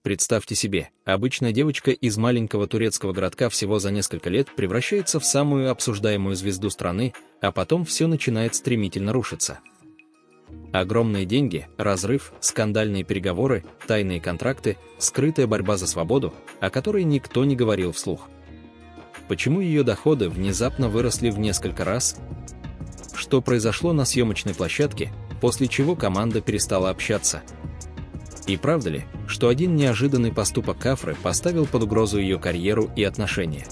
Представьте себе, обычная девочка из маленького турецкого городка всего за несколько лет превращается в самую обсуждаемую звезду страны, а потом все начинает стремительно рушиться. Огромные деньги, разрыв, скандальные переговоры, тайные контракты, скрытая борьба за свободу, о которой никто не говорил вслух. Почему ее доходы внезапно выросли в несколько раз? Что произошло на съемочной площадке, после чего команда перестала общаться? И правда ли, что один неожиданный поступок Афры поставил под угрозу ее карьеру и отношения?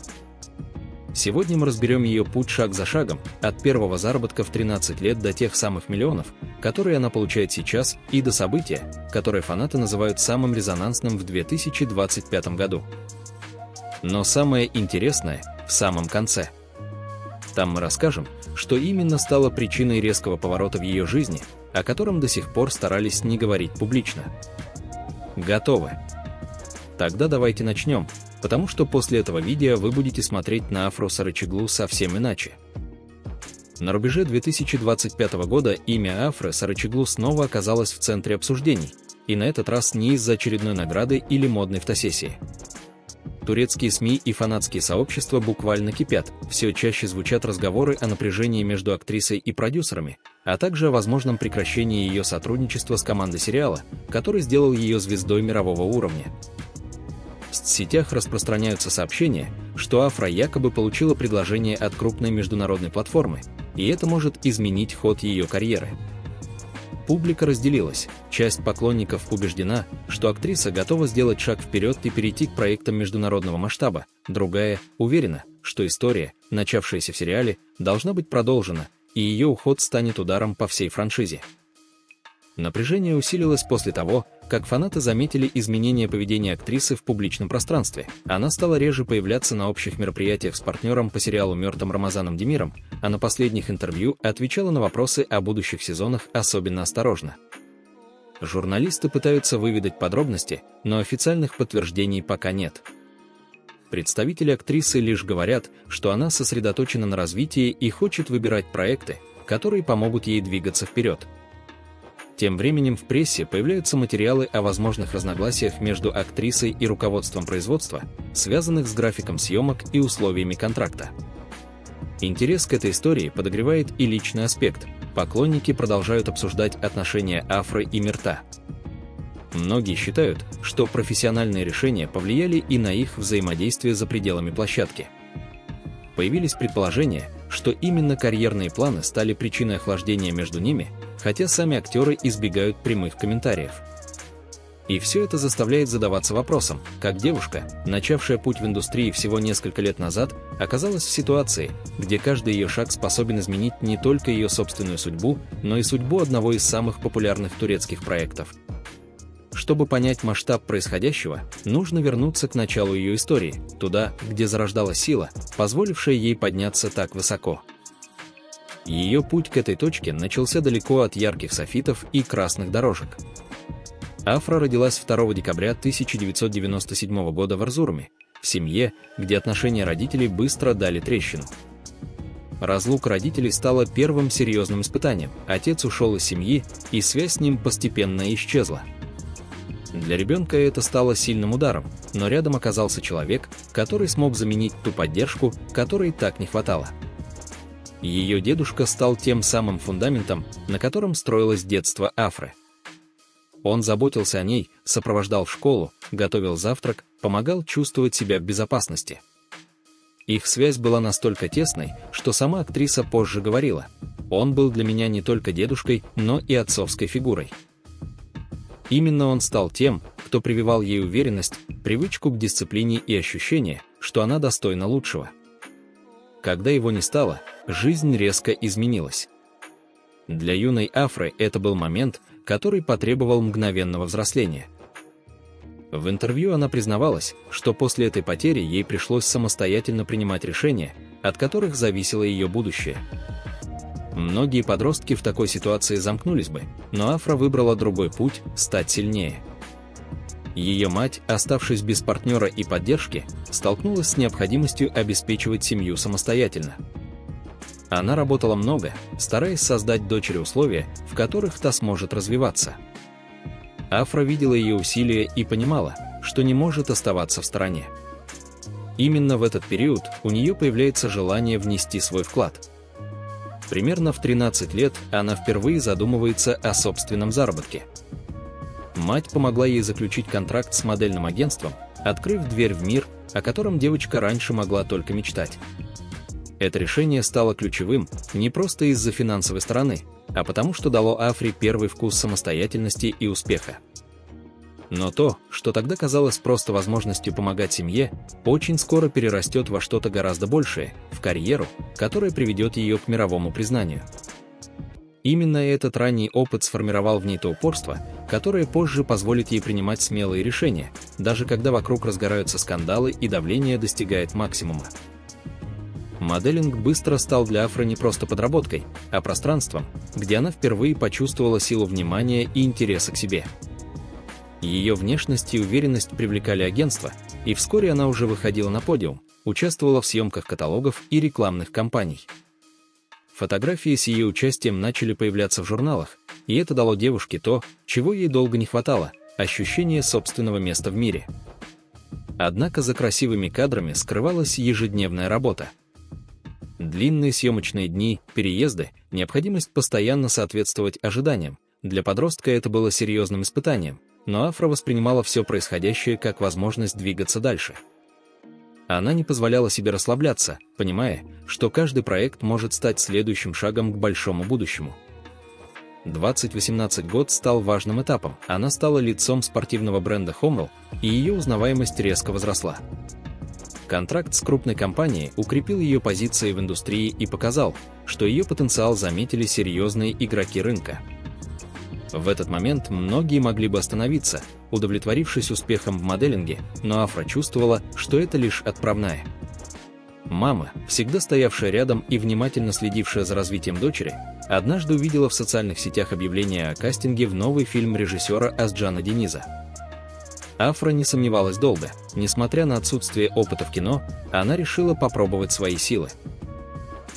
Сегодня мы разберем ее путь шаг за шагом, от первого заработка в 13 лет до тех самых миллионов, которые она получает сейчас, и до события, которое фанаты называют самым резонансным в 2025 году. Но самое интересное в самом конце. Там мы расскажем, что именно стало причиной резкого поворота в ее жизни, о котором до сих пор старались не говорить публично. Готовы? Тогда давайте начнем, потому что после этого видео вы будете смотреть на Афру Сарычоглу совсем иначе. На рубеже 2025 года имя Афры Сарычоглу снова оказалось в центре обсуждений, и на этот раз не из-за очередной награды или модной фотосессии. Турецкие СМИ и фанатские сообщества буквально кипят, все чаще звучат разговоры о напряжении между актрисой и продюсерами, а также о возможном прекращении ее сотрудничества с командой сериала, который сделал ее звездой мирового уровня. В соцсетях распространяются сообщения, что Афра якобы получила предложение от крупной международной платформы, и это может изменить ход ее карьеры. Публика разделилась, часть поклонников убеждена, что актриса готова сделать шаг вперед и перейти к проектам международного масштаба, другая уверена, что история, начавшаяся в сериале, должна быть продолжена, и ее уход станет ударом по всей франшизе. Напряжение усилилось после того, как фанаты заметили изменение поведения актрисы в публичном пространстве. Она стала реже появляться на общих мероприятиях с партнером по сериалу «Мертвым» Рамазаном Демиром, а на последних интервью отвечала на вопросы о будущих сезонах особенно осторожно. Журналисты пытаются выведать подробности, но официальных подтверждений пока нет. Представители актрисы лишь говорят, что она сосредоточена на развитии и хочет выбирать проекты, которые помогут ей двигаться вперед. Тем временем в прессе появляются материалы о возможных разногласиях между актрисой и руководством производства, связанных с графиком съемок и условиями контракта. Интерес к этой истории подогревает и личный аспект. Поклонники продолжают обсуждать отношения Афры и Мирта. Многие считают, что профессиональные решения повлияли и на их взаимодействие за пределами площадки. Появились предположения, что именно карьерные планы стали причиной охлаждения между ними, хотя сами актеры избегают прямых комментариев. И все это заставляет задаваться вопросом, как девушка, начавшая путь в индустрии всего несколько лет назад, оказалась в ситуации, где каждый ее шаг способен изменить не только ее собственную судьбу, но и судьбу одного из самых популярных турецких проектов. Чтобы понять масштаб происходящего, нужно вернуться к началу ее истории, туда, где зарождалась сила, позволившая ей подняться так высоко. Ее путь к этой точке начался далеко от ярких софитов и красных дорожек. Афра родилась 2 декабря 1997 года в Эрзуруме, в семье, где отношения родителей быстро дали трещину. Разлука родителей стала первым серьезным испытанием, отец ушел из семьи, и связь с ним постепенно исчезла. Для ребенка это стало сильным ударом, но рядом оказался человек, который смог заменить ту поддержку, которой так не хватало. Ее дедушка стал тем самым фундаментом, на котором строилось детство Афры. Он заботился о ней, сопровождал в школу, готовил завтрак, помогал чувствовать себя в безопасности. Их связь была настолько тесной, что сама актриса позже говорила: «Он был для меня не только дедушкой, но и отцовской фигурой». Именно он стал тем, кто прививал ей уверенность, привычку к дисциплине и ощущение, что она достойна лучшего. Когда его не стало, жизнь резко изменилась. Для юной Афры это был момент, который потребовал мгновенного взросления. В интервью она признавалась, что после этой потери ей пришлось самостоятельно принимать решения, от которых зависело ее будущее. Многие подростки в такой ситуации замкнулись бы, но Афра выбрала другой путь – стать сильнее. Ее мать, оставшись без партнера и поддержки, столкнулась с необходимостью обеспечивать семью самостоятельно. Она работала много, стараясь создать дочери условия, в которых та сможет развиваться. Афра видела ее усилия и понимала, что не может оставаться в стороне. Именно в этот период у нее появляется желание внести свой вклад. Примерно в 13 лет она впервые задумывается о собственном заработке. Мать помогла ей заключить контракт с модельным агентством, открыв дверь в мир, о котором девочка раньше могла только мечтать. Это решение стало ключевым не просто из-за финансовой стороны, а потому что дало Афре первый вкус самостоятельности и успеха. Но то, что тогда казалось просто возможностью помогать семье, очень скоро перерастет во что-то гораздо большее, в карьеру, которая приведет ее к мировому признанию. Именно этот ранний опыт сформировал в ней то упорство, которое позже позволит ей принимать смелые решения, даже когда вокруг разгораются скандалы и давление достигает максимума. Моделинг быстро стал для Афры не просто подработкой, а пространством, где она впервые почувствовала силу внимания и интереса к себе. Ее внешность и уверенность привлекали агентство, и вскоре она уже выходила на подиум, участвовала в съемках каталогов и рекламных кампаний. Фотографии с ее участием начали появляться в журналах, и это дало девушке то, чего ей долго не хватало – ощущение собственного места в мире. Однако за красивыми кадрами скрывалась ежедневная работа. Длинные съемочные дни, переезды, необходимость постоянно соответствовать ожиданиям. Для подростка это было серьезным испытанием, но Афра воспринимала все происходящее как возможность двигаться дальше. Она не позволяла себе расслабляться, понимая, что каждый проект может стать следующим шагом к большому будущему. 2018 год стал важным этапом, она стала лицом спортивного бренда Homewell, и ее узнаваемость резко возросла. Контракт с крупной компанией укрепил ее позиции в индустрии и показал, что ее потенциал заметили серьезные игроки рынка. В этот момент многие могли бы остановиться, удовлетворившись успехом в моделинге, но Афра чувствовала, что это лишь отправная. Мама, всегда стоявшая рядом и внимательно следившая за развитием дочери, однажды увидела в социальных сетях объявление о кастинге в новый фильм режиссера Асджана Дениза. Афра не сомневалась долго. Несмотря на отсутствие опыта в кино, она решила попробовать свои силы.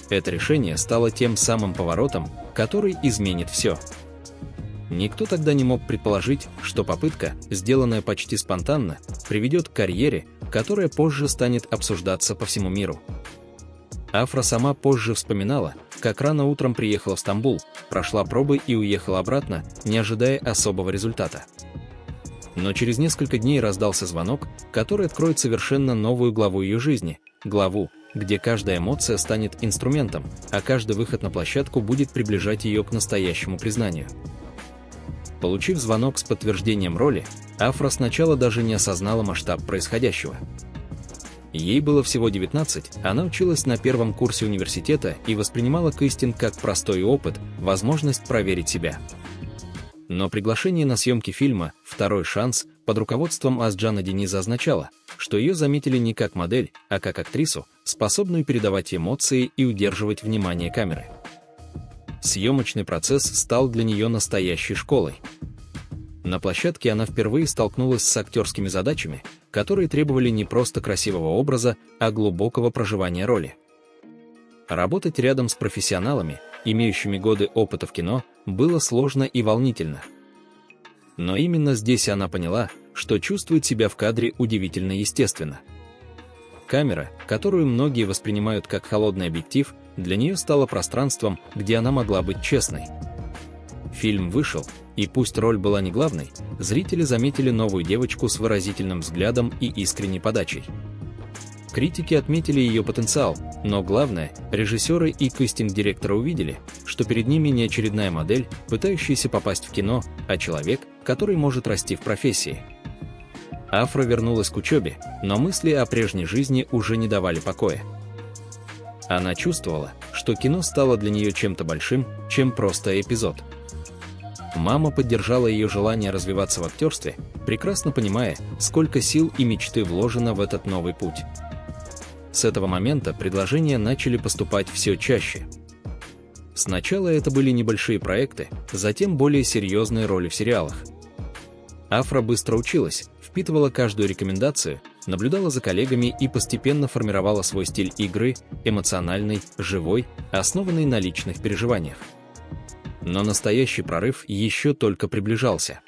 Это решение стало тем самым поворотом, который изменит все. Никто тогда не мог предположить, что попытка, сделанная почти спонтанно, приведет к карьере, которая позже станет обсуждаться по всему миру. Афра сама позже вспоминала, как рано утром приехала в Стамбул, прошла пробы и уехала обратно, не ожидая особого результата. Но через несколько дней раздался звонок, который откроет совершенно новую главу ее жизни, главу, где каждая эмоция станет инструментом, а каждый выход на площадку будет приближать ее к настоящему признанию. Получив звонок с подтверждением роли, Афра сначала даже не осознала масштаб происходящего. Ей было всего 19, она училась на первом курсе университета и воспринимала кастинг как простой опыт, возможность проверить себя. Но приглашение на съемки фильма «Второй шанс» под руководством Асджана Дениза означало, что ее заметили не как модель, а как актрису, способную передавать эмоции и удерживать внимание камеры. Съемочный процесс стал для нее настоящей школой. На площадке она впервые столкнулась с актерскими задачами, которые требовали не просто красивого образа, а глубокого проживания роли. Работать рядом с профессионалами, имеющими годы опыта в кино, было сложно и волнительно. Но именно здесь она поняла, что чувствует себя в кадре удивительно естественно. Камера, которую многие воспринимают как холодный объектив, для нее стала пространством, где она могла быть честной. Фильм вышел, и пусть роль была не главной, зрители заметили новую девочку с выразительным взглядом и искренней подачей. Критики отметили ее потенциал, но главное, режиссеры и кастинг-директоры увидели, что перед ними не очередная модель, пытающаяся попасть в кино, а человек, который может расти в профессии. Афра вернулась к учебе, но мысли о прежней жизни уже не давали покоя. Она чувствовала, что кино стало для нее чем-то большим, чем просто эпизод. Мама поддержала ее желание развиваться в актерстве, прекрасно понимая, сколько сил и мечты вложено в этот новый путь. С этого момента предложения начали поступать все чаще. Сначала это были небольшие проекты, затем более серьезные роли в сериалах. Афра быстро училась, впитывала каждую рекомендацию, наблюдала за коллегами и постепенно формировала свой стиль игры, эмоциональный, живой, основанный на личных переживаниях. Но настоящий прорыв еще только приближался.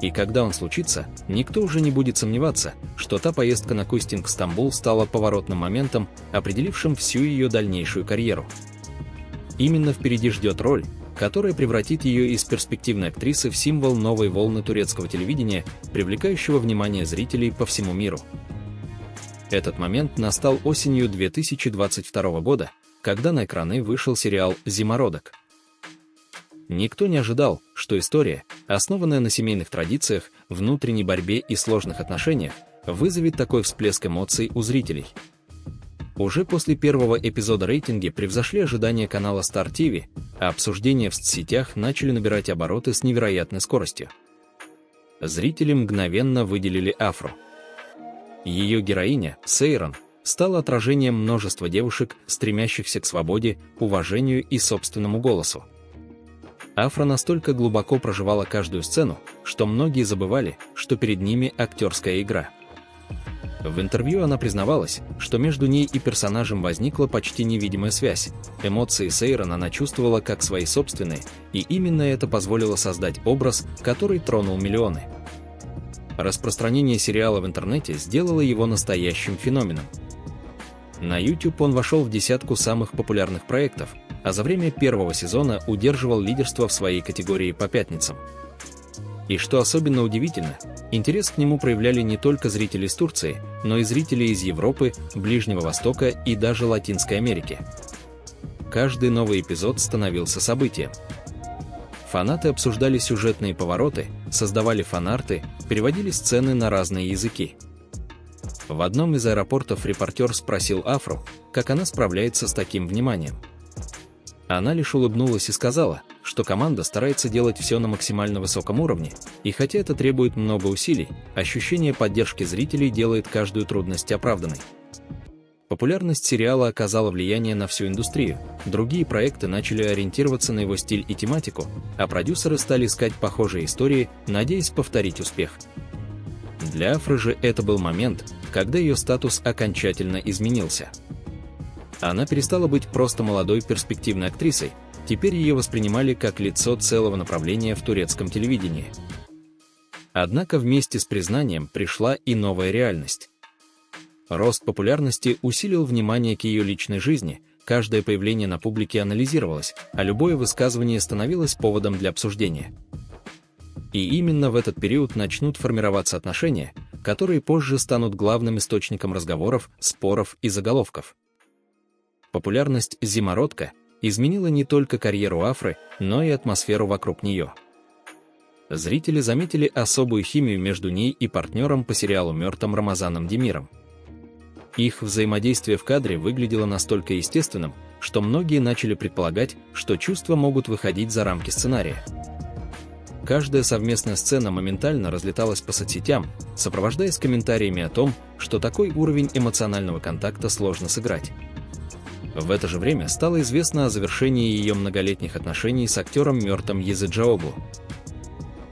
И когда он случится, никто уже не будет сомневаться, что та поездка на кастинг в Стамбул стала поворотным моментом, определившим всю ее дальнейшую карьеру. Именно впереди ждет роль, которая превратит ее из перспективной актрисы в символ новой волны турецкого телевидения, привлекающего внимание зрителей по всему миру. Этот момент настал осенью 2022 года, когда на экраны вышел сериал «Зимородок». Никто не ожидал, что история, основанная на семейных традициях, внутренней борьбе и сложных отношениях, вызовет такой всплеск эмоций у зрителей. Уже после первого эпизода рейтинги превзошли ожидания канала Star TV, а обсуждения в соцсетях начали набирать обороты с невероятной скоростью. Зрители мгновенно выделили Афру. Ее героиня, Сейран, стала отражением множества девушек, стремящихся к свободе, уважению и собственному голосу. Афра настолько глубоко проживала каждую сцену, что многие забывали, что перед ними актерская игра. В интервью она признавалась, что между ней и персонажем возникла почти невидимая связь. Эмоции Сейран она чувствовала как свои собственные, и именно это позволило создать образ, который тронул миллионы. Распространение сериала в интернете сделало его настоящим феноменом. На YouTube он вошел в десятку самых популярных проектов, а за время первого сезона удерживал лидерство в своей категории по пятницам. И что особенно удивительно, интерес к нему проявляли не только зрители из Турции, но и зрители из Европы, Ближнего Востока и даже Латинской Америки. Каждый новый эпизод становился событием. Фанаты обсуждали сюжетные повороты, создавали фанарты, переводили сцены на разные языки. В одном из аэропортов репортер спросил Афру, как она справляется с таким вниманием. Она лишь улыбнулась и сказала, что команда старается делать все на максимально высоком уровне, и хотя это требует много усилий, ощущение поддержки зрителей делает каждую трудность оправданной. Популярность сериала оказала влияние на всю индустрию, другие проекты начали ориентироваться на его стиль и тематику, а продюсеры стали искать похожие истории, надеясь повторить успех. Для Афры же это был момент, когда ее статус окончательно изменился. Она перестала быть просто молодой перспективной актрисой, теперь ее воспринимали как лицо целого направления в турецком телевидении. Однако вместе с признанием пришла и новая реальность. Рост популярности усилил внимание к ее личной жизни, каждое появление на публике анализировалось, а любое высказывание становилось поводом для обсуждения. И именно в этот период начнут формироваться отношения, которые позже станут главным источником разговоров, споров и заголовков. Популярность «Зимородка» изменила не только карьеру Афры, но и атмосферу вокруг нее. Зрители заметили особую химию между ней и партнером по сериалу «Мертвым» Рамазаном Демиром. Их взаимодействие в кадре выглядело настолько естественным, что многие начали предполагать, что чувства могут выходить за рамки сценария. Каждая совместная сцена моментально разлеталась по соцсетям, сопровождаясь комментариями о том, что такой уровень эмоционального контакта сложно сыграть. В это же время стало известно о завершении ее многолетних отношений с актером Мёртом Езеджаоглу.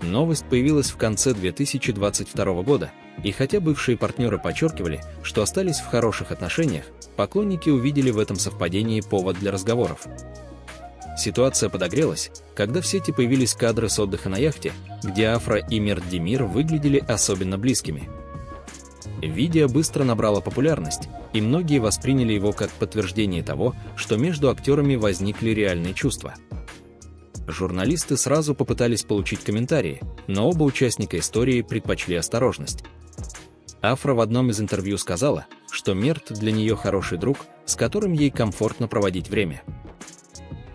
Новость появилась в конце 2022 года, и хотя бывшие партнеры подчеркивали, что остались в хороших отношениях, поклонники увидели в этом совпадении повод для разговоров. Ситуация подогрелась, когда в сети появились кадры с отдыха на яхте, где Афра и Мерт Демир выглядели особенно близкими. Видео быстро набрало популярность, и многие восприняли его как подтверждение того, что между актерами возникли реальные чувства. Журналисты сразу попытались получить комментарии, но оба участника истории предпочли осторожность. Афра в одном из интервью сказала, что Мерт для нее хороший друг, с которым ей комфортно проводить время.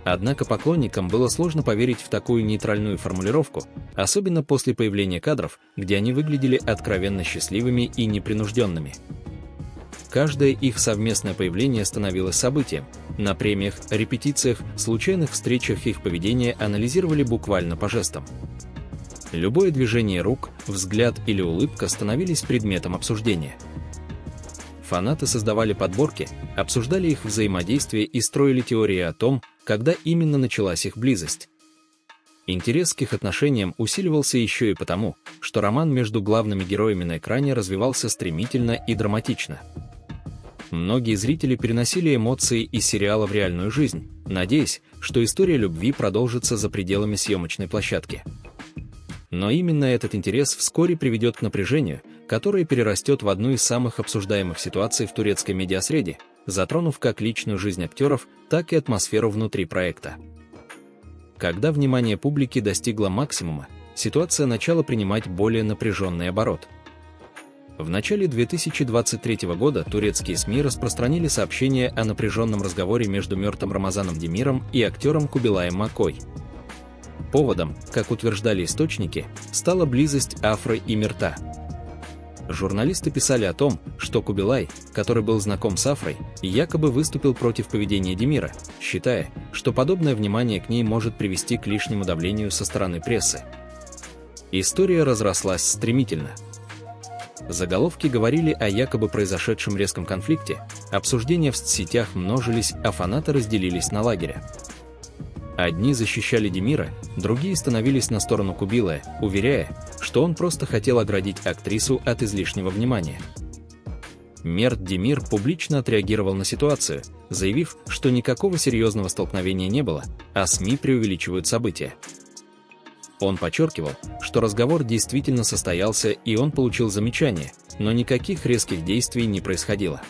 Однако поклонникам было сложно поверить в такую нейтральную формулировку, особенно после появления кадров, где они выглядели откровенно счастливыми и непринужденными. Каждое их совместное появление становилось событием. На премиях, репетициях, случайных встречах их поведение анализировали буквально по жестам. Любое движение рук, взгляд или улыбка становились предметом обсуждения. Фанаты создавали подборки, обсуждали их взаимодействие и строили теории о том, когда именно началась их близость. Интерес к их отношениям усиливался еще и потому, что роман между главными героями на экране развивался стремительно и драматично. Многие зрители переносили эмоции из сериала в реальную жизнь, надеясь, что история любви продолжится за пределами съемочной площадки. Но именно этот интерес вскоре приведет к напряжению, которое перерастет в одну из самых обсуждаемых ситуаций в турецкой медиасреде, затронув как личную жизнь актеров, так и атмосферу внутри проекта. Когда внимание публики достигло максимума, ситуация начала принимать более напряженный оборот. В начале 2023 года турецкие СМИ распространили сообщение о напряженном разговоре между мертвым Рамазаном Демиром и актером Кубилаем Макой. Поводом, как утверждали источники, стала близость Афры и Мирта. Журналисты писали о том, что Кубилай, который был знаком с Афрой, якобы выступил против поведения Демира, считая, что подобное внимание к ней может привести к лишнему давлению со стороны прессы. История разрослась стремительно. Заголовки говорили о якобы произошедшем резком конфликте, обсуждения в соцсетях множились, а фанаты разделились на лагеря. Одни защищали Демира, другие становились на сторону Кубилая, уверяя, что он просто хотел оградить актрису от излишнего внимания. Мерт Демир публично отреагировал на ситуацию, заявив, что никакого серьезного столкновения не было, а СМИ преувеличивают события. Он подчеркивал, что разговор действительно состоялся и он получил замечание, но никаких резких действий не происходило.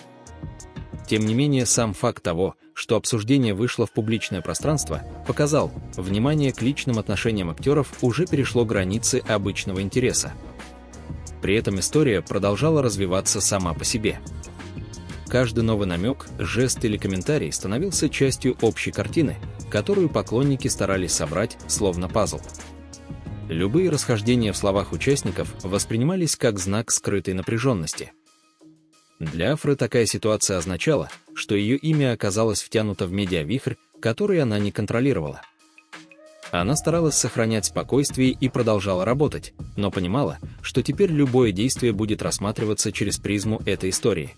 Тем не менее, сам факт того, что обсуждение вышло в публичное пространство, показал, внимание к личным отношениям актеров уже перешло границы обычного интереса. При этом история продолжала развиваться сама по себе. Каждый новый намек, жест или комментарий становился частью общей картины, которую поклонники старались собрать, словно пазл. Любые расхождения в словах участников воспринимались как знак скрытой напряженности. Для Афры такая ситуация означала, что ее имя оказалось втянуто в медиавихрь, который она не контролировала. Она старалась сохранять спокойствие и продолжала работать, но понимала, что теперь любое действие будет рассматриваться через призму этой истории.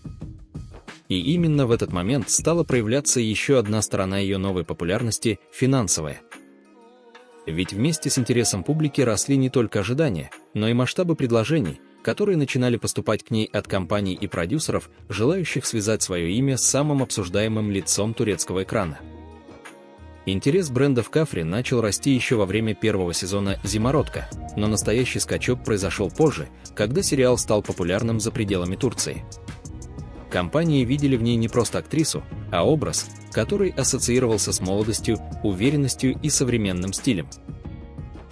И именно в этот момент стала проявляться еще одна сторона ее новой популярности – финансовая. Ведь вместе с интересом публики росли не только ожидания, но и масштабы предложений, которые начинали поступать к ней от компаний и продюсеров, желающих связать свое имя с самым обсуждаемым лицом турецкого экрана. Интерес брендов к Афре начал расти еще во время первого сезона «Зимородка», но настоящий скачок произошел позже, когда сериал стал популярным за пределами Турции. Компании видели в ней не просто актрису, а образ, который ассоциировался с молодостью, уверенностью и современным стилем.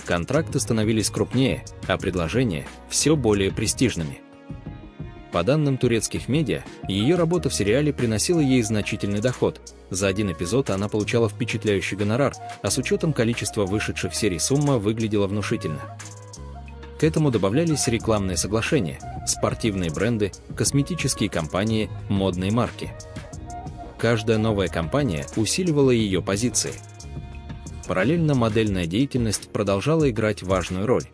Контракты становились крупнее, а предложения – все более престижными. По данным турецких медиа, ее работа в сериале приносила ей значительный доход. За один эпизод она получала впечатляющий гонорар, а с учетом количества вышедших серий сумма выглядела внушительно. К этому добавлялись рекламные соглашения, спортивные бренды, косметические компании, модные марки. Каждая новая компания усиливала ее позиции. Параллельно модельная деятельность продолжала играть важную роль.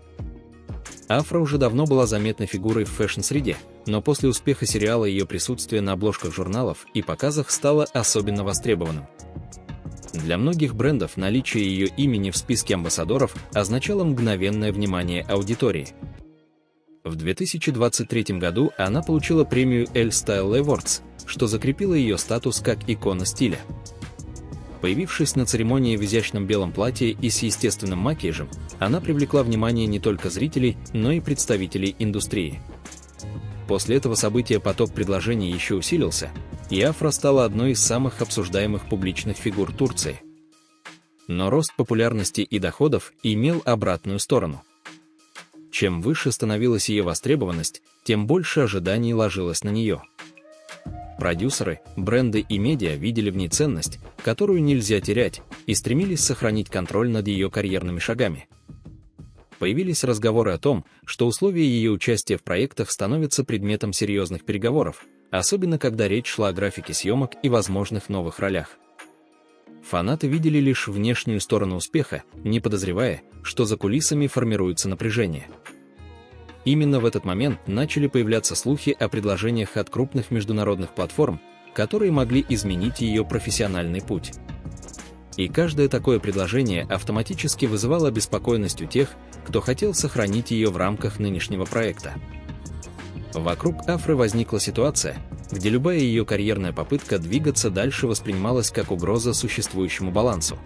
Афра уже давно была заметной фигурой в фэшн-среде, но после успеха сериала ее присутствие на обложках журналов и показах стало особенно востребованным. Для многих брендов наличие ее имени в списке амбассадоров означало мгновенное внимание аудитории. В 2023 году она получила премию Elle Style Awards, что закрепило ее статус как икона стиля. Появившись на церемонии в изящном белом платье и с естественным макияжем, она привлекла внимание не только зрителей, но и представителей индустрии. После этого события поток предложений еще усилился, и Афра стала одной из самых обсуждаемых публичных фигур Турции. Но рост популярности и доходов имел обратную сторону. Чем выше становилась ее востребованность, тем больше ожиданий ложилось на нее. Продюсеры, бренды и медиа видели в ней ценность, которую нельзя терять, и стремились сохранить контроль над ее карьерными шагами. Появились разговоры о том, что условия ее участия в проектах становятся предметом серьезных переговоров, особенно когда речь шла о графике съемок и возможных новых ролях. Фанаты видели лишь внешнюю сторону успеха, не подозревая, что за кулисами формируется напряжение. Именно в этот момент начали появляться слухи о предложениях от крупных международных платформ, которые могли изменить ее профессиональный путь. И каждое такое предложение автоматически вызывало обеспокоенность у тех, кто хотел сохранить ее в рамках нынешнего проекта. Вокруг Афры возникла ситуация, где любая ее карьерная попытка двигаться дальше воспринималась как угроза существующему балансу.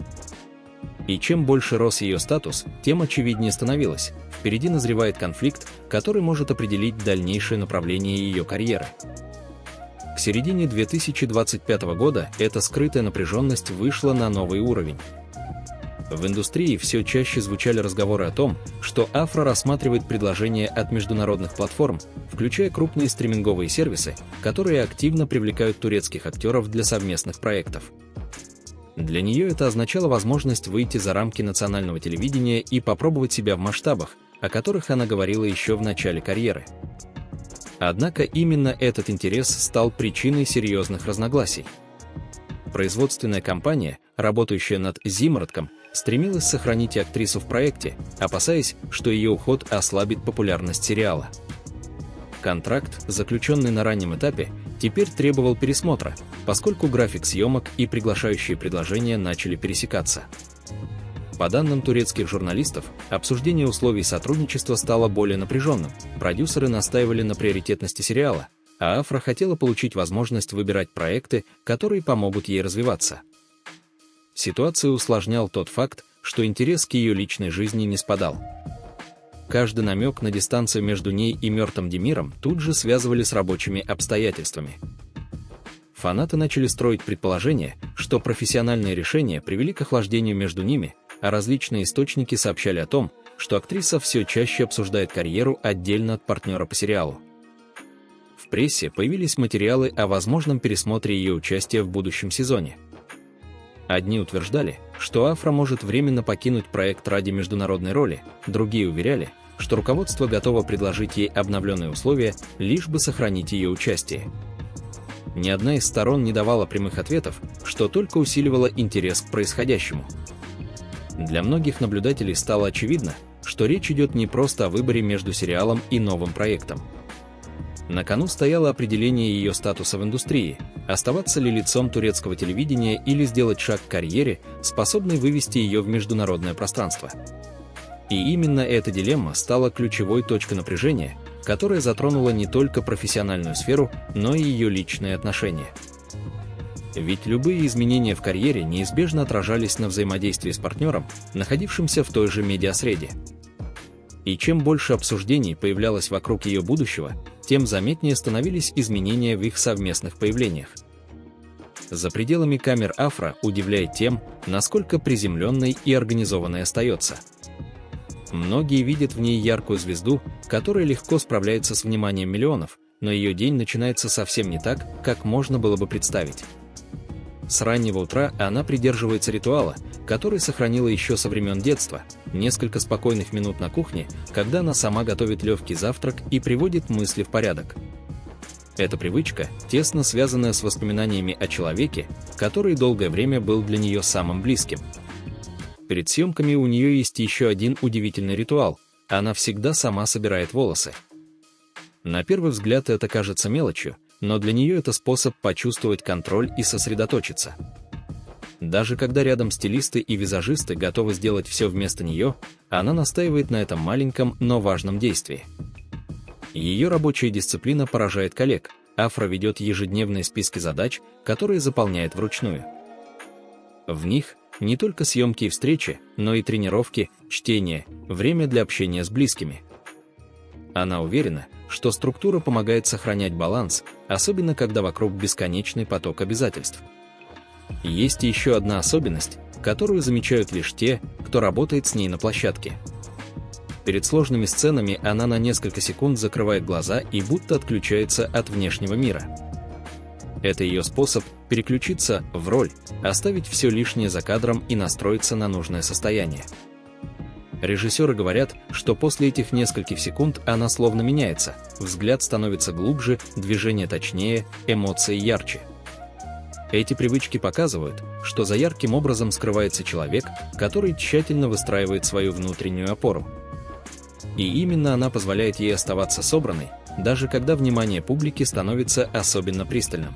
И чем больше рос ее статус, тем очевиднее становилось: впереди назревает конфликт, который может определить дальнейшее направление ее карьеры. К середине 2025 года эта скрытая напряженность вышла на новый уровень. В индустрии все чаще звучали разговоры о том, что Афра рассматривает предложения от международных платформ, включая крупные стриминговые сервисы, которые активно привлекают турецких актеров для совместных проектов. Для нее это означало возможность выйти за рамки национального телевидения и попробовать себя в масштабах, о которых она говорила еще в начале карьеры. Однако именно этот интерес стал причиной серьезных разногласий. Производственная компания, работающая над «Зимородком», стремилась сохранить актрису в проекте, опасаясь, что ее уход ослабит популярность сериала. Контракт, заключенный на раннем этапе, теперь требовал пересмотра, поскольку график съемок и приглашающие предложения начали пересекаться. По данным турецких журналистов, обсуждение условий сотрудничества стало более напряженным, продюсеры настаивали на приоритетности сериала, а Афра хотела получить возможность выбирать проекты, которые помогут ей развиваться. Ситуацию усложнял тот факт, что интерес к ее личной жизни не спадал. Каждый намек на дистанцию между ней и Мёртом Демиром тут же связывали с рабочими обстоятельствами. Фанаты начали строить предположение, что профессиональные решения привели к охлаждению между ними, а различные источники сообщали о том, что актриса все чаще обсуждает карьеру отдельно от партнера по сериалу. В прессе появились материалы о возможном пересмотре ее участия в будущем сезоне. Одни утверждали, что Афра может временно покинуть проект ради международной роли, другие уверяли, что руководство готово предложить ей обновленные условия, лишь бы сохранить ее участие. Ни одна из сторон не давала прямых ответов, что только усиливало интерес к происходящему. Для многих наблюдателей стало очевидно, что речь идет не просто о выборе между сериалом и новым проектом. На кону стояло определение ее статуса в индустрии, оставаться ли лицом турецкого телевидения или сделать шаг к карьере, способный вывести ее в международное пространство. И именно эта дилемма стала ключевой точкой напряжения, которая затронула не только профессиональную сферу, но и ее личные отношения. Ведь любые изменения в карьере неизбежно отражались на взаимодействии с партнером, находившимся в той же медиасреде. И чем больше обсуждений появлялось вокруг ее будущего, тем заметнее становились изменения в их совместных появлениях. За пределами камер Афра удивляет тем, насколько приземленной и организованной остается. Многие видят в ней яркую звезду, которая легко справляется с вниманием миллионов, но ее день начинается совсем не так, как можно было бы представить. С раннего утра она придерживается ритуала, который сохранила еще со времен детства, несколько спокойных минут на кухне, когда она сама готовит легкий завтрак и приводит мысли в порядок. Эта привычка тесно связана с воспоминаниями о человеке, который долгое время был для нее самым близким. Перед съемками у нее есть еще один удивительный ритуал – она всегда сама собирает волосы. На первый взгляд это кажется мелочью, но для нее это способ почувствовать контроль и сосредоточиться. Даже когда рядом стилисты и визажисты готовы сделать все вместо нее, она настаивает на этом маленьком, но важном действии. Ее рабочая дисциплина поражает коллег. Афра ведет ежедневные списки задач, которые заполняет вручную. В них не только съемки и встречи, но и тренировки, чтение, время для общения с близкими. Она уверена, что структура помогает сохранять баланс, особенно когда вокруг бесконечный поток обязательств. Есть еще одна особенность, которую замечают лишь те, кто работает с ней на площадке. Перед сложными сценами она на несколько секунд закрывает глаза и будто отключается от внешнего мира. Это ее способ переключиться в роль, оставить все лишнее за кадром и настроиться на нужное состояние. Режиссеры говорят, что после этих нескольких секунд она словно меняется, взгляд становится глубже, движение точнее, эмоции ярче. Эти привычки показывают, что за ярким образом скрывается человек, который тщательно выстраивает свою внутреннюю опору. И именно она позволяет ей оставаться собранной, даже когда внимание публики становится особенно пристальным.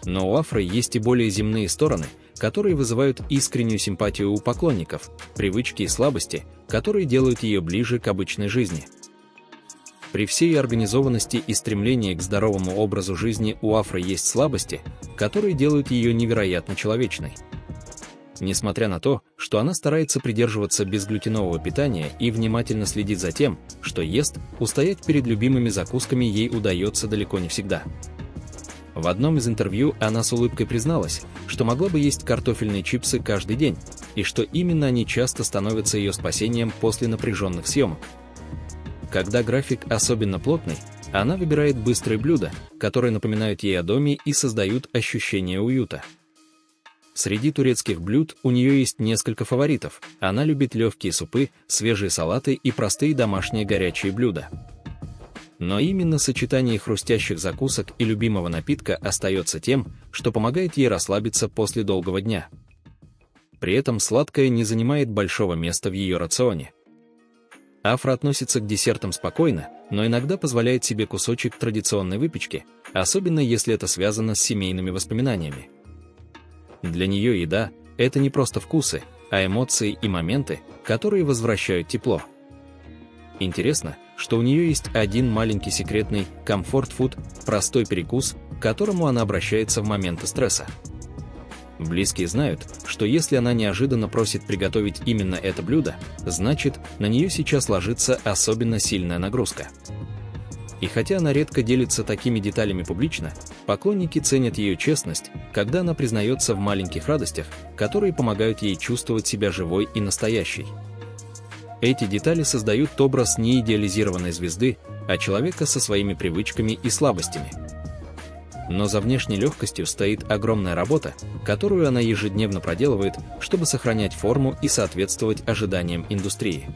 Но у Афры есть и более земные стороны, которые вызывают искреннюю симпатию у поклонников, привычки и слабости, которые делают ее ближе к обычной жизни. При всей организованности и стремлении к здоровому образу жизни у Афры есть слабости, которые делают ее невероятно человечной. несмотря на то, что она старается придерживаться безглютенового питания и внимательно следит за тем, что ест, устоять перед любимыми закусками ей удается далеко не всегда. В одном из интервью она с улыбкой призналась, что могла бы есть картофельные чипсы каждый день, и что именно они часто становятся ее спасением после напряженных съемок. Когда график особенно плотный, она выбирает быстрые блюда, которые напоминают ей о доме и создают ощущение уюта. Среди турецких блюд у нее есть несколько фаворитов. Она любит легкие супы, свежие салаты и простые домашние горячие блюда. Но именно сочетание хрустящих закусок и любимого напитка остается тем, что помогает ей расслабиться после долгого дня. При этом сладкое не занимает большого места в ее рационе. Афра относится к десертам спокойно, но иногда позволяет себе кусочек традиционной выпечки, особенно если это связано с семейными воспоминаниями. Для нее еда – это не просто вкусы, а эмоции и моменты, которые возвращают тепло. Интересно, что у нее есть один маленький секретный комфорт-фуд, простой перекус, к которому она обращается в моменты стресса. Близкие знают, что если она неожиданно просит приготовить именно это блюдо, значит, на нее сейчас ложится особенно сильная нагрузка. И хотя она редко делится такими деталями публично, поклонники ценят ее честность, когда она признается в маленьких радостях, которые помогают ей чувствовать себя живой и настоящей. Эти детали создают образ не идеализированной звезды, а человека со своими привычками и слабостями. Но за внешней легкостью стоит огромная работа, которую она ежедневно проделывает, чтобы сохранять форму и соответствовать ожиданиям индустрии.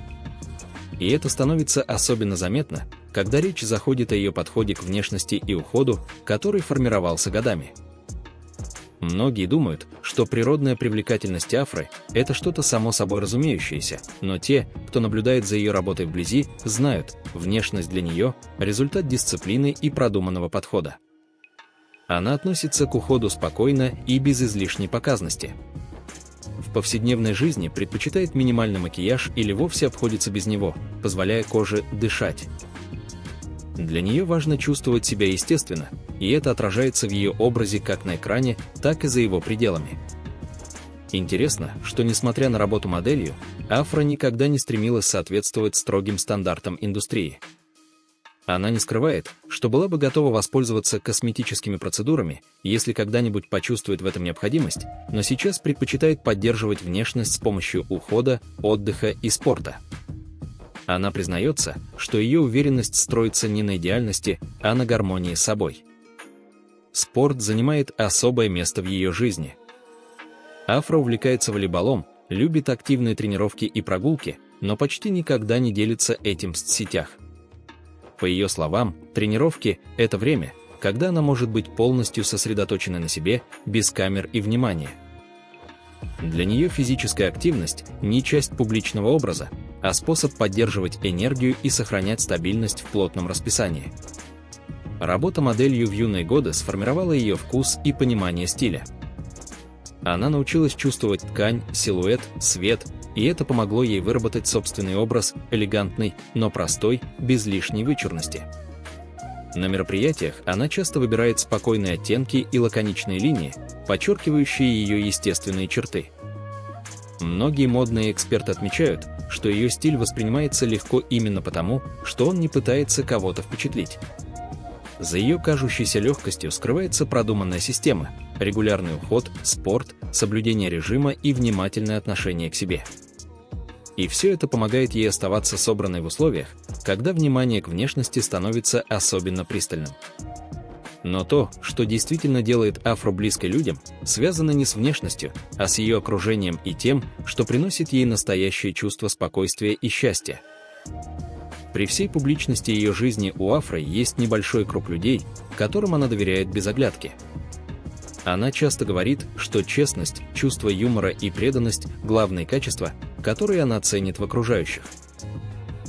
И это становится особенно заметно, когда речь заходит о ее подходе к внешности и уходу, который формировался годами. Многие думают, что природная привлекательность Афры – это что-то само собой разумеющееся, но те, кто наблюдает за ее работой вблизи, знают, внешность для нее – результат дисциплины и продуманного подхода. Она относится к уходу спокойно и без излишней показности. В повседневной жизни предпочитает минимальный макияж или вовсе обходится без него, позволяя коже дышать. Для нее важно чувствовать себя естественно, и это отражается в ее образе как на экране, так и за его пределами. Интересно, что несмотря на работу моделью, Афра никогда не стремилась соответствовать строгим стандартам индустрии. Она не скрывает, что была бы готова воспользоваться косметическими процедурами, если когда-нибудь почувствует в этом необходимость, но сейчас предпочитает поддерживать внешность с помощью ухода, отдыха и спорта. Она признается, что ее уверенность строится не на идеальности, а на гармонии с собой. Спорт занимает особое место в ее жизни. Афра увлекается волейболом, любит активные тренировки и прогулки, но почти никогда не делится этим в соцсетях. По ее словам, тренировки – это время, когда она может быть полностью сосредоточена на себе, без камер и внимания. Для нее физическая активность – не часть публичного образа, а способ поддерживать энергию и сохранять стабильность в плотном расписании. Работа моделью в юные годы сформировала ее вкус и понимание стиля. Она научилась чувствовать ткань, силуэт, свет, и это помогло ей выработать собственный образ, элегантный, но простой, без лишней вычурности. На мероприятиях она часто выбирает спокойные оттенки и лаконичные линии, подчеркивающие ее естественные черты. Многие модные эксперты отмечают, что ее стиль воспринимается легко именно потому, что он не пытается кого-то впечатлить. За ее кажущейся легкостью скрывается продуманная система, регулярный уход, спорт, соблюдение режима и внимательное отношение к себе. И все это помогает ей оставаться собранной в условиях, когда внимание к внешности становится особенно пристальным. Но то, что действительно делает Афру близкой людям, связано не с внешностью, а с ее окружением и тем, что приносит ей настоящее чувство спокойствия и счастья. При всей публичности ее жизни у Афры есть небольшой круг людей, которым она доверяет без оглядки. Она часто говорит, что честность, чувство юмора и преданность – главные качества, которые она ценит в окружающих.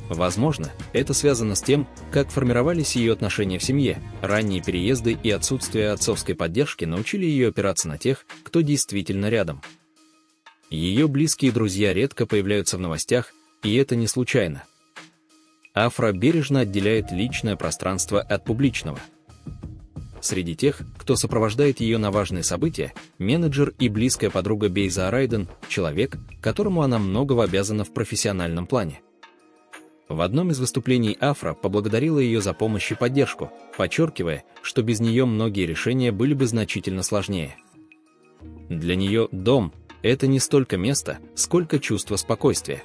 Возможно, это связано с тем, как формировались ее отношения в семье, ранние переезды и отсутствие отцовской поддержки научили ее опираться на тех, кто действительно рядом. Ее близкие друзья редко появляются в новостях, и это не случайно. Афра бережно отделяет личное пространство от публичного. Среди тех, кто сопровождает ее на важные события, менеджер и близкая подруга Бейза Райден, человек, которому она многого обязана в профессиональном плане. В одном из выступлений Афра поблагодарила ее за помощь и поддержку, подчеркивая, что без нее многие решения были бы значительно сложнее. Для нее дом – это не столько место, сколько чувство спокойствия.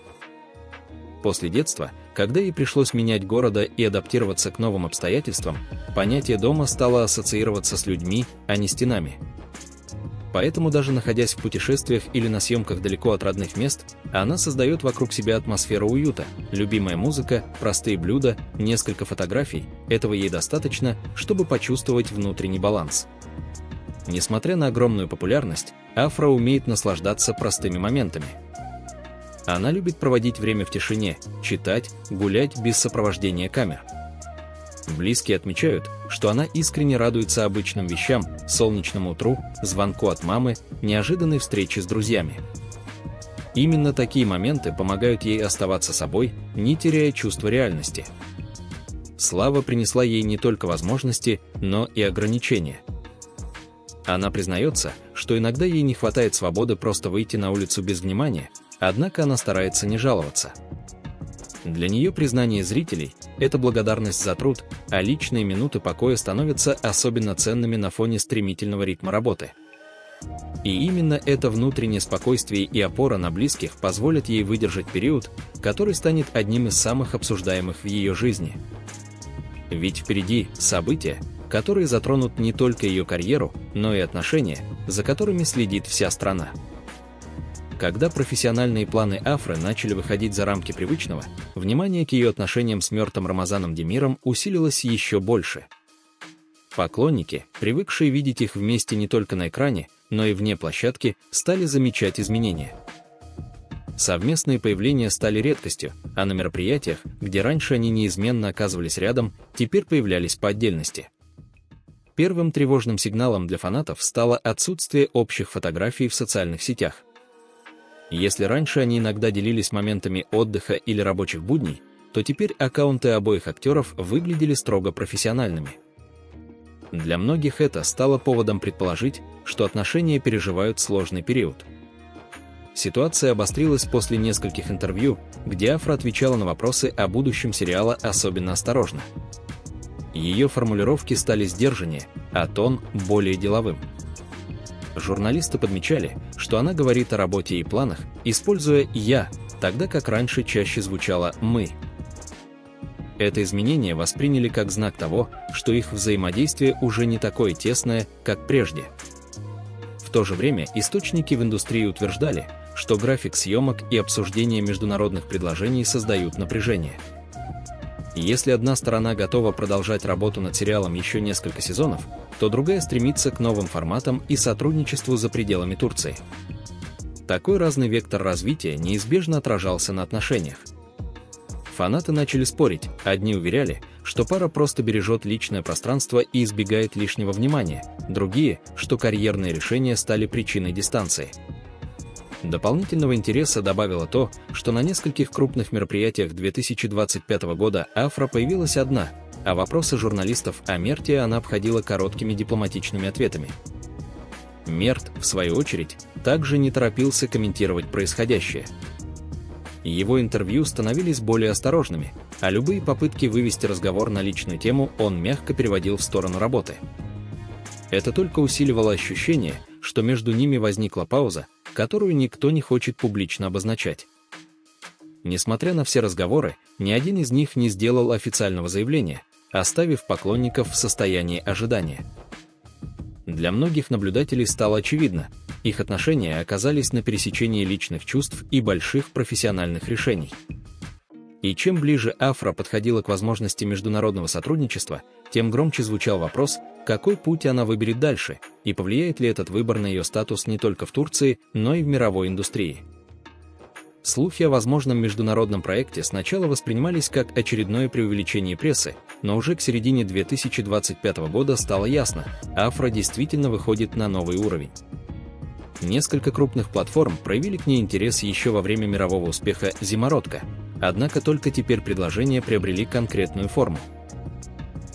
После детства, когда ей пришлось менять города и адаптироваться к новым обстоятельствам, понятие дома стало ассоциироваться с людьми, а не стенами. Поэтому даже находясь в путешествиях или на съемках далеко от родных мест, она создает вокруг себя атмосферу уюта, любимая музыка, простые блюда, несколько фотографий. Этого ей достаточно, чтобы почувствовать внутренний баланс. Несмотря на огромную популярность, Афра умеет наслаждаться простыми моментами. Она любит проводить время в тишине, читать, гулять без сопровождения камер. Близкие отмечают, что она искренне радуется обычным вещам, солнечному утру, звонку от мамы, неожиданной встрече с друзьями. Именно такие моменты помогают ей оставаться собой, не теряя чувства реальности. Слава принесла ей не только возможности, но и ограничения. Она признается, что иногда ей не хватает свободы просто выйти на улицу без внимания, однако она старается не жаловаться. Для нее признание зрителей – это благодарность за труд, а личные минуты покоя становятся особенно ценными на фоне стремительного ритма работы. И именно это внутреннее спокойствие и опора на близких позволят ей выдержать период, который станет одним из самых обсуждаемых в ее жизни. Ведь впереди события, которые затронут не только ее карьеру, но и отношения, за которыми следит вся страна. Когда профессиональные планы Афры начали выходить за рамки привычного, внимание к ее отношениям с Мёртом Рамазаном Демиром усилилось еще больше. Поклонники, привыкшие видеть их вместе не только на экране, но и вне площадки, стали замечать изменения. Совместные появления стали редкостью, а на мероприятиях, где раньше они неизменно оказывались рядом, теперь появлялись по отдельности. Первым тревожным сигналом для фанатов стало отсутствие общих фотографий в социальных сетях. Если раньше они иногда делились моментами отдыха или рабочих будней, то теперь аккаунты обоих актеров выглядели строго профессиональными. Для многих это стало поводом предположить, что отношения переживают сложный период. Ситуация обострилась после нескольких интервью, где Афра отвечала на вопросы о будущем сериала особенно осторожно. Ее формулировки стали сдержаннее, а тон – более деловым. Журналисты подмечали, что она говорит о работе и планах, используя «я», тогда как раньше чаще звучало «мы». Это изменение восприняли как знак того, что их взаимодействие уже не такое тесное, как прежде. В то же время источники в индустрии утверждали, что график съемок и обсуждение международных предложений создают напряжение. Если одна сторона готова продолжать работу над сериалом еще несколько сезонов, то другая стремится к новым форматам и сотрудничеству за пределами Турции. Такой разный вектор развития неизбежно отражался на отношениях. Фанаты начали спорить, одни уверяли, что пара просто бережет личное пространство и избегает лишнего внимания, другие, что карьерные решения стали причиной дистанции. Дополнительного интереса добавило то, что на нескольких крупных мероприятиях 2025 года Афра появилась одна, а вопросы журналистов о Мерте она обходила короткими дипломатичными ответами. Мерт, в свою очередь, также не торопился комментировать происходящее. Его интервью становились более осторожными, а любые попытки вывести разговор на личную тему он мягко переводил в сторону работы. Это только усиливало ощущение, что между ними возникла пауза, которую никто не хочет публично обозначать. Несмотря на все разговоры, ни один из них не сделал официального заявления, оставив поклонников в состоянии ожидания. Для многих наблюдателей стало очевидно, их отношения оказались на пересечении личных чувств и больших профессиональных решений. И чем ближе Афра подходила к возможности международного сотрудничества, тем громче звучал вопрос, какой путь она выберет дальше, и повлияет ли этот выбор на ее статус не только в Турции, но и в мировой индустрии. Слухи о возможном международном проекте сначала воспринимались как очередное преувеличение прессы, но уже к середине 2025 года стало ясно, Афра действительно выходит на новый уровень. Несколько крупных платформ проявили к ней интерес еще во время мирового успеха «Зимородка», однако только теперь предложения приобрели конкретную форму.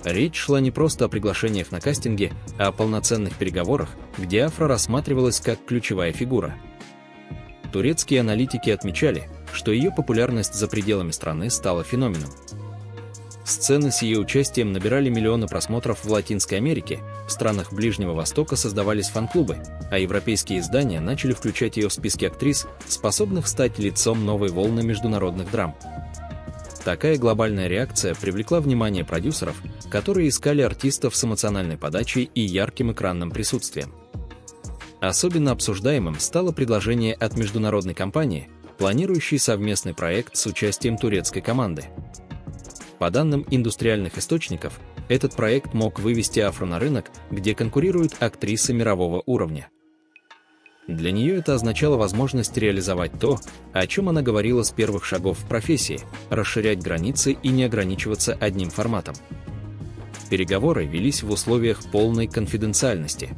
Речь шла не просто о приглашениях на кастинге, а о полноценных переговорах, где Афра рассматривалась как ключевая фигура. Турецкие аналитики отмечали, что ее популярность за пределами страны стала феноменом. Сцены с ее участием набирали миллионы просмотров в Латинской Америке, в странах Ближнего Востока создавались фан-клубы, а европейские издания начали включать ее в списки актрис, способных стать лицом новой волны международных драм. Такая глобальная реакция привлекла внимание продюсеров, которые искали артистов с эмоциональной подачей и ярким экранным присутствием. Особенно обсуждаемым стало предложение от международной компании, планирующей совместный проект с участием турецкой команды. По данным индустриальных источников, этот проект мог вывести Афру на рынок, где конкурируют актрисы мирового уровня. Для нее это означало возможность реализовать то, о чем она говорила с первых шагов в профессии – расширять границы и не ограничиваться одним форматом. Переговоры велись в условиях полной конфиденциальности.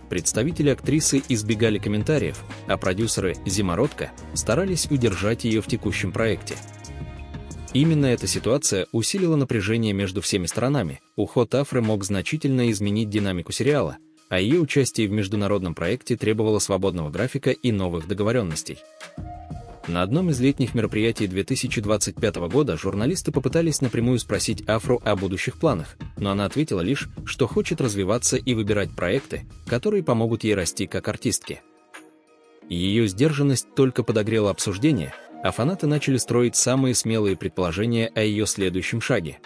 Представители актрисы избегали комментариев, а продюсеры «Зимородка» старались удержать ее в текущем проекте. Именно эта ситуация усилила напряжение между всеми сторонами. Уход Афры мог значительно изменить динамику сериала, а ее участие в международном проекте требовало свободного графика и новых договоренностей. На одном из летних мероприятий 2025 года журналисты попытались напрямую спросить Афру о будущих планах, но она ответила лишь, что хочет развиваться и выбирать проекты, которые помогут ей расти как артистке. Ее сдержанность только подогрела обсуждение, а фанаты начали строить самые смелые предположения о ее следующем шаге.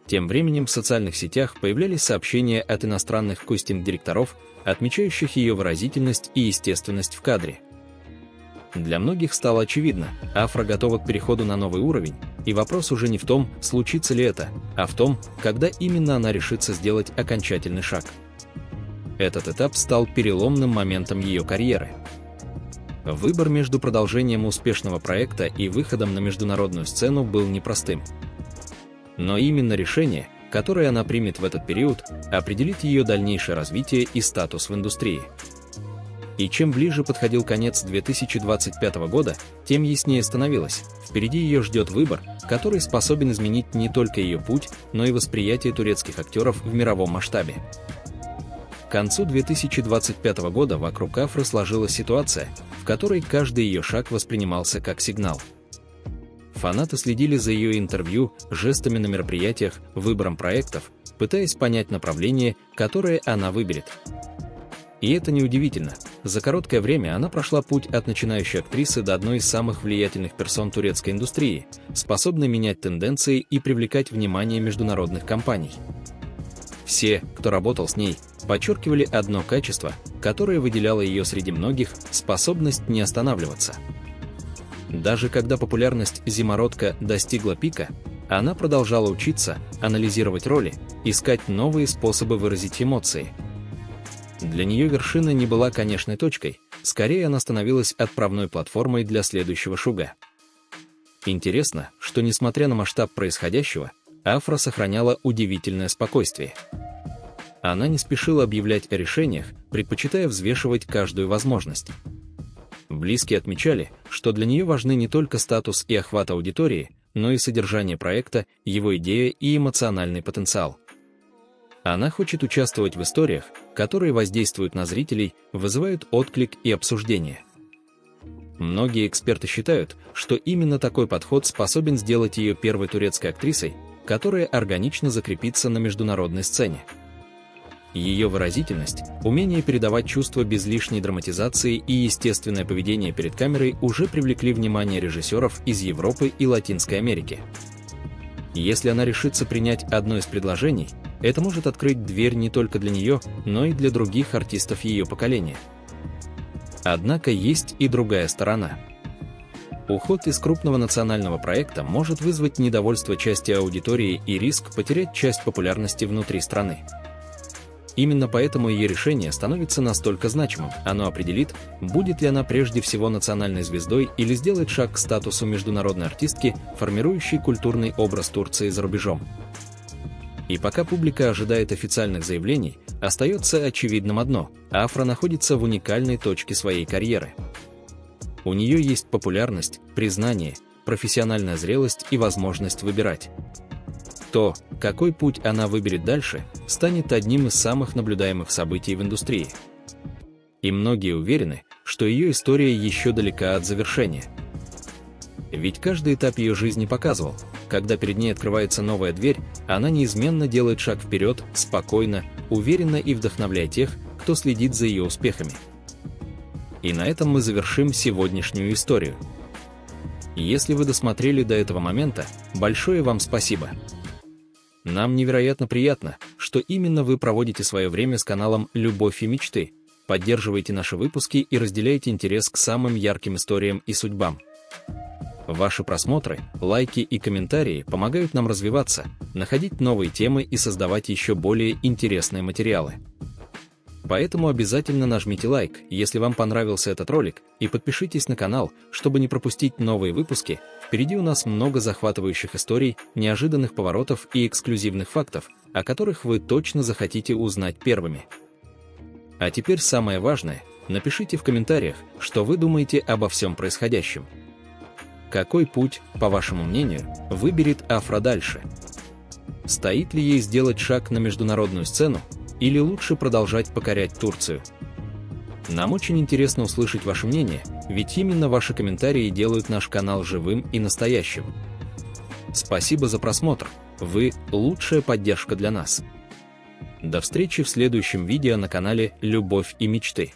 Тем временем в социальных сетях появлялись сообщения от иностранных кастинг-директоров, отмечающих ее выразительность и естественность в кадре. Для многих стало очевидно, Афра готова к переходу на новый уровень, и вопрос уже не в том, случится ли это, а в том, когда именно она решится сделать окончательный шаг. Этот этап стал переломным моментом ее карьеры. Выбор между продолжением успешного проекта и выходом на международную сцену был непростым. Но именно решение, которое она примет в этот период, определит ее дальнейшее развитие и статус в индустрии. И чем ближе подходил конец 2025 года, тем яснее становилось, впереди ее ждет выбор, который способен изменить не только ее путь, но и восприятие турецких актеров в мировом масштабе. К концу 2025 года вокруг Афры сложилась ситуация, в которой каждый ее шаг воспринимался как сигнал. Фанаты следили за ее интервью, жестами на мероприятиях, выбором проектов, пытаясь понять направление, которое она выберет. И это неудивительно. За короткое время она прошла путь от начинающей актрисы до одной из самых влиятельных персон турецкой индустрии, способной менять тенденции и привлекать внимание международных компаний. Все, кто работал с ней, подчеркивали одно качество, которое выделяло ее среди многих – способность не останавливаться. Даже когда популярность «Зимородка» достигла пика, она продолжала учиться, анализировать роли, искать новые способы выразить эмоции. Для нее вершина не была конечной точкой, скорее она становилась отправной платформой для следующего шага. Интересно, что несмотря на масштаб происходящего, Афра сохраняла удивительное спокойствие. Она не спешила объявлять о решениях, предпочитая взвешивать каждую возможность. Близкие отмечали, что для нее важны не только статус и охват аудитории, но и содержание проекта, его идея и эмоциональный потенциал. Она хочет участвовать в историях, которые воздействуют на зрителей, вызывают отклик и обсуждение. Многие эксперты считают, что именно такой подход способен сделать ее первой турецкой актрисой, которая органично закрепится на международной сцене. Ее выразительность, умение передавать чувства без лишней драматизации и естественное поведение перед камерой уже привлекли внимание режиссеров из Европы и Латинской Америки. Если она решится принять одно из предложений, это может открыть дверь не только для нее, но и для других артистов ее поколения. Однако есть и другая сторона. Уход из крупного национального проекта может вызвать недовольство части аудитории и риск потерять часть популярности внутри страны. Именно поэтому ее решение становится настолько значимым. Оно определит, будет ли она прежде всего национальной звездой или сделает шаг к статусу международной артистки, формирующей культурный образ Турции за рубежом. И пока публика ожидает официальных заявлений, остается очевидным одно – Афра находится в уникальной точке своей карьеры. У нее есть популярность, признание, профессиональная зрелость и возможность выбирать. То, какой путь она выберет дальше, станет одним из самых наблюдаемых событий в индустрии. И многие уверены, что ее история еще далека от завершения. Ведь каждый этап ее жизни показывал, когда перед ней открывается новая дверь, она неизменно делает шаг вперед, спокойно, уверенно и вдохновляя тех, кто следит за ее успехами. И на этом мы завершим сегодняшнюю историю. Если вы досмотрели до этого момента, большое вам спасибо. Нам невероятно приятно, что именно вы проводите свое время с каналом «Любовь и мечты», поддерживаете наши выпуски и разделяете интерес к самым ярким историям и судьбам. Ваши просмотры, лайки и комментарии помогают нам развиваться, находить новые темы и создавать еще более интересные материалы. Поэтому обязательно нажмите лайк, если вам понравился этот ролик, и подпишитесь на канал, чтобы не пропустить новые выпуски. Впереди у нас много захватывающих историй, неожиданных поворотов и эксклюзивных фактов, о которых вы точно захотите узнать первыми. А теперь самое важное, напишите в комментариях, что вы думаете обо всем происходящем. Какой путь, по вашему мнению, выберет Афра дальше? Стоит ли ей сделать шаг на международную сцену, или лучше продолжать покорять Турцию? Нам очень интересно услышать ваше мнение, ведь именно ваши комментарии делают наш канал живым и настоящим. Спасибо за просмотр, вы – лучшая поддержка для нас. До встречи в следующем видео на канале «Любовь и мечты».